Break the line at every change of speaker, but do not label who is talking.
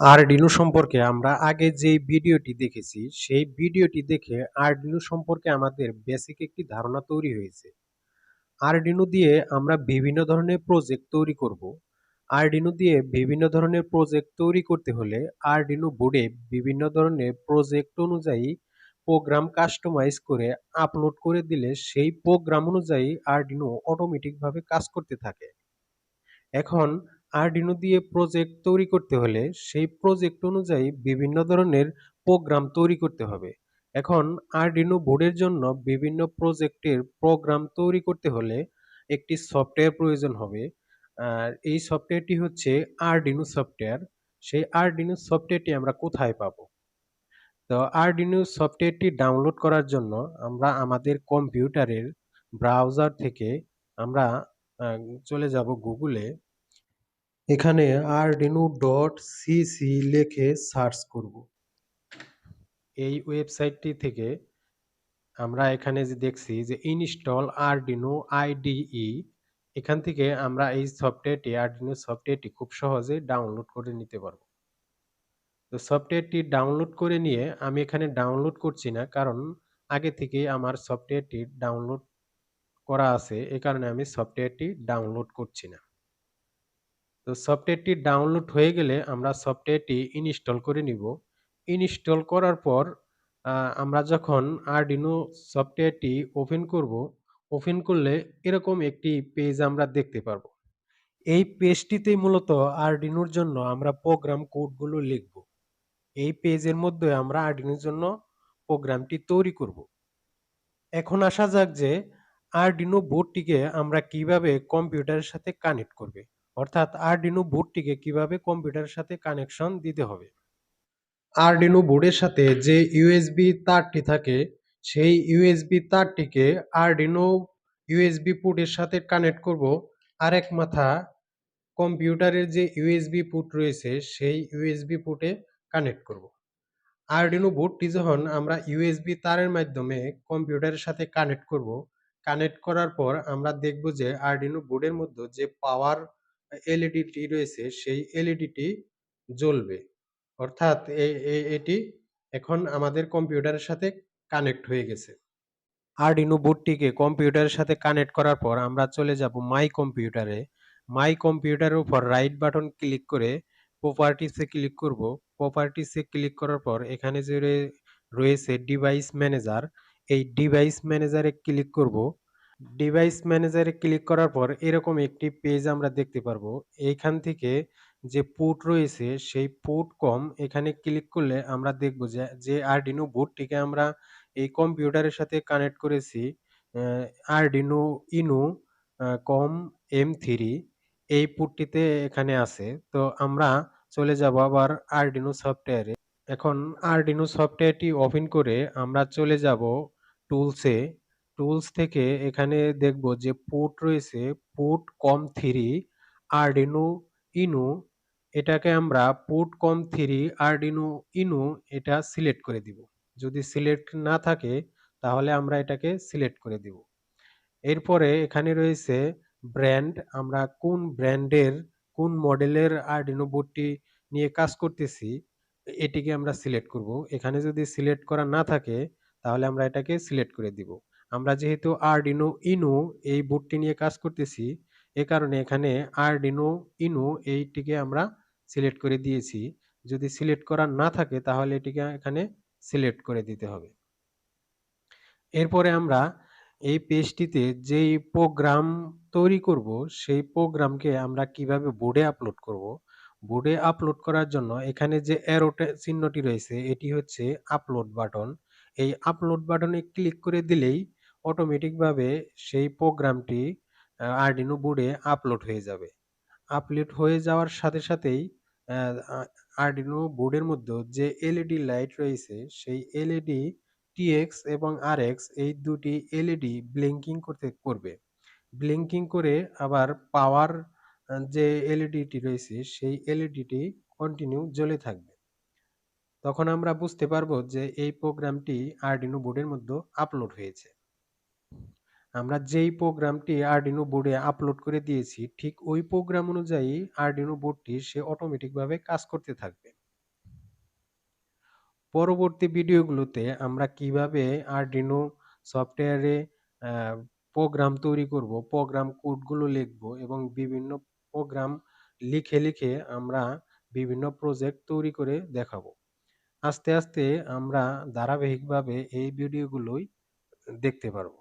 Arduino সম্পর্কে আমরা আগে যে ভিডিওটি দেখেছি সেই ভিডিওটি দেখে আরডিনো সম্পর্কে আমাদের বেসিক একটি ধারণা তৈরি হয়েছে। আরডিনো দিয়ে আমরা বিভিন্ন ধরনের প্রজেক্ট তৈরি করব। আরডিনো দিয়ে বিভিন্ন ধরনের প্রজেক্ট তৈরি করতে হলে আরডিনো বোর্ডে বিভিন্ন ধরনের প্রজেক্ট অনুযায়ী প্রোগ্রাম কাস্টমাইজ করে আপলোড করে দিলে সেই প্রোগ্রাম অনুযায়ী আরডিনো অটোমেটিকভাবে কাজ করতে থাকে। এখন আরডিনো দিয়ে প্রজেক্ট তৈরি করতে হলে সেই প্রজেক্ট অনুযায়ী বিভিন্ন ধরনের প্রোগ্রাম তৈরি করতে হবে। এখন আরডিনো বোর্ডের জন্য বিভিন্ন প্রজেক্টের প্রোগ্রাম তৈরি করতে হলে একটি সফটওয়্যার প্রয়োজন হবে। আর এই সফটওয়্যারটি হচ্ছে আরডিনো সফটওয়্যার। সেই আরডিনো সফটওয়্যারটি আমরা কোথায় পাবো? তো আরডিনো সফটওয়্যারটি ডাউনলোড করার জন্য আমরা আমাদের কম্পিউটারের ব্রাউজার থেকে আমরা চলে যাব গুগলে। এখানে arduino.cc লিখে সার্চ করব। এই ওয়েবসাইটটি থেকে আমরা এখানে যে দেখছি যে ইনস্টল আরডিনো আইডিই, এখান থেকে আমরা এই সফটওয়্যারটি আরডিনো সফটওয়্যারটি খুব সহজে ডাউনলোড করে নিতে পারবো। তো সফটওয়্যারটি ডাউনলোড করে নিয়ে আমি এখানে ডাউনলোড করছি না, কারণ আগে থেকেই আমার সফটওয়্যারটি ডাউনলোড করা আছে, এ কারণে আমি সফটওয়্যারটি ডাউনলোড করছি না। তো সফটওয়্যারটি ডাউনলোড হয়ে গেলে আমরা সফটওয়্যারটি ইনস্টল করে নিব। ইনস্টল করার পর আমরা যখন আরডিনো সফটওয়্যারটি ওপেন করব, ওপেন করলে এরকম একটি পেজ আমরা দেখতে পারবো। এই পেজটিতেই মূলত আরডিনোর জন্য আমরা প্রোগ্রাম কোডগুলো লিখব। এই পেজের মধ্যে আমরা আরডিনোর জন্য প্রোগ্রামটি তৈরি করব। এখন আসা যাক যে আরডিনো বোর্ডটিকে আমরা কিভাবে কম্পিউটারের সাথে কানেক্ট করবে, অর্থাৎ আরডিনো বোর্ডটিকে কিভাবে কম্পিউটারের সাথে কানেকশন দিতে হবে। আরডিনো বোর্ডের সাথে যে ইউএসবি তারটি থাকে সেই ইউএসবি তারটিকে আরডিনো ইউএসবি পোর্টের সাথে কানেক্ট করব। আরেক মাথা কম্পিউটারের যে ইউএসবি পোর্ট রয়েছে সেই ইউএসবি পোর্টে কানেক্ট করব। আরডিনো বোর্ডটি যখন আমরা ইউএসবি তারের মাধ্যমে কম্পিউটারের সাথে কানেক্ট করব, কানেক্ট করার পর আমরা দেখব যে আরডিনো বোর্ডের মধ্যে যে পাওয়ার এলইডিটি রয়েছে সেই এলইডিটি জ্বলবে, অর্থাৎ এটি এখন আমাদের কম্পিউটারের সাথে কানেক্ট হয়ে গেছে। আরডিনো বোর্ডটিকে কম্পিউটারের সাথে কানেক্ট করার পর আমরা চলে যাব মাই কম্পিউটারে। মাই কম্পিউটারের উপর রাইট বাটন ক্লিক করে প্রপার্টিসে ক্লিক করব। প্রপার্টিসে ক্লিক করার পর এখানে যে রয়েছে ডিভাইস ম্যানেজার, এই ডিভাইস ম্যানেজারে ক্লিক করব। ডিভাইস ম্যানেজারে ক্লিক করার পর এরকম একটি পেজ আমরা দেখতে পারবো। এইখান থেকে যে পোর্ট রয়েছে সেই পোর্ট কম এখানে ক্লিক করলে আমরা দেখব যে আরডিনো বোর্ডটিকে আমরা এই কম্পিউটারের সাথে কানেক্ট করেছি আরডিনো ইনো কম M3, এই পোর্টটিতে এখানে আছে। তো আমরা চলে যাব আবার আরডিনো সফটওয়্যারে। এখন আরডিনো সফটওয়্যারটি ওপেন করে আমরা চলে যাব টুলসে। টুলস থেকে এখানে দেখব যে পোর্ট রয়েছে পোর্ট কম 3 আরডিনো ইনো, এটাকে আমরা পোর্ট কম 3 আরডিনো ইনো এটা সিলেক্ট করে দিব। যদি সিলেক্ট না থাকে তাহলে আমরা এটাকে সিলেক্ট করে দিব। এরপরে এখানে রয়েছে ব্র্যান্ড, আমরা কোন ব্র্যান্ডের কোন মডেলের আরডিনো বোর্ডটি নিয়ে কাজ করতেছি এটিকে আমরা সিলেক্ট করব। এখানে যদি সিলেক্ট করা না থাকে তাহলে আমরা এটাকে সিলেক্ট করে দিব। আমরা যেহেতু আরডিনো ইনো এই বোর্ডটি নিয়ে কাজ করতেছি, এ কারণে এখানে আরডিনো ইনো এইটিকে আমরা সিলেক্ট করে দিয়েছি। যদি সিলেক্ট করা না থাকে তাহলে এটিকে এখানে সিলেক্ট করে দিতে হবে। এরপরে আমরা এই পেজটিতে যেই প্রোগ্রাম তৈরি করব সেই প্রোগ্রামকে আমরা কিভাবে বোর্ডে আপলোড করব। বোর্ডে আপলোড করার জন্য এখানে যে অ্যারো চিহ্নটি রয়েছে এটি হচ্ছে আপলোড বাটন। এই আপলোড বাটনে ক্লিক করে দিলেই অটোমেটিকভাবে সেই প্রোগ্রামটি আরডিনো বোর্ডে আপলোড হয়ে যাবে। আপলোড হয়ে যাওয়ার সাথে সাথেই আরডিনো বোর্ডের মধ্যে যে এলইডি লাইট রয়েছে সেই এলইডি টিএক্স এবং আরএক্স এই দুটি এলইডি ব্লিঙ্কিং করবে। ব্লিঙ্কিং করে আবার পাওয়ার যে এলইডিটি রয়েছে সেই এলইডিটি কন্টিনিউ জ্বলে থাকবে। তখন আমরা বুঝতে পারবো যে এই প্রোগ্রামটি আরডিনো বোর্ডের মধ্যে আপলোড হয়েছে। আমরা যেই প্রোগ্রামটি আরডিনো বোর্ডে আপলোড করে দিয়েছি ঠিক ওই প্রোগ্রাম অনুযায়ী আরডিনো বোর্ডটি সে অটোমেটিকভাবে কাজ করতে থাকবে। পরবর্তী ভিডিওগুলোতে আমরা কিভাবে আরডিনো সফটওয়্যারে প্রোগ্রাম তৈরি করব, প্রোগ্রাম কোডগুলো লিখব এবং বিভিন্ন প্রোগ্রাম লিখে আমরা বিভিন্ন প্রজেক্ট তৈরি করে দেখাবো। আস্তে আস্তে আমরা ধারাবাহিকভাবে এই ভিডিওগুলোই দেখতে পারবো।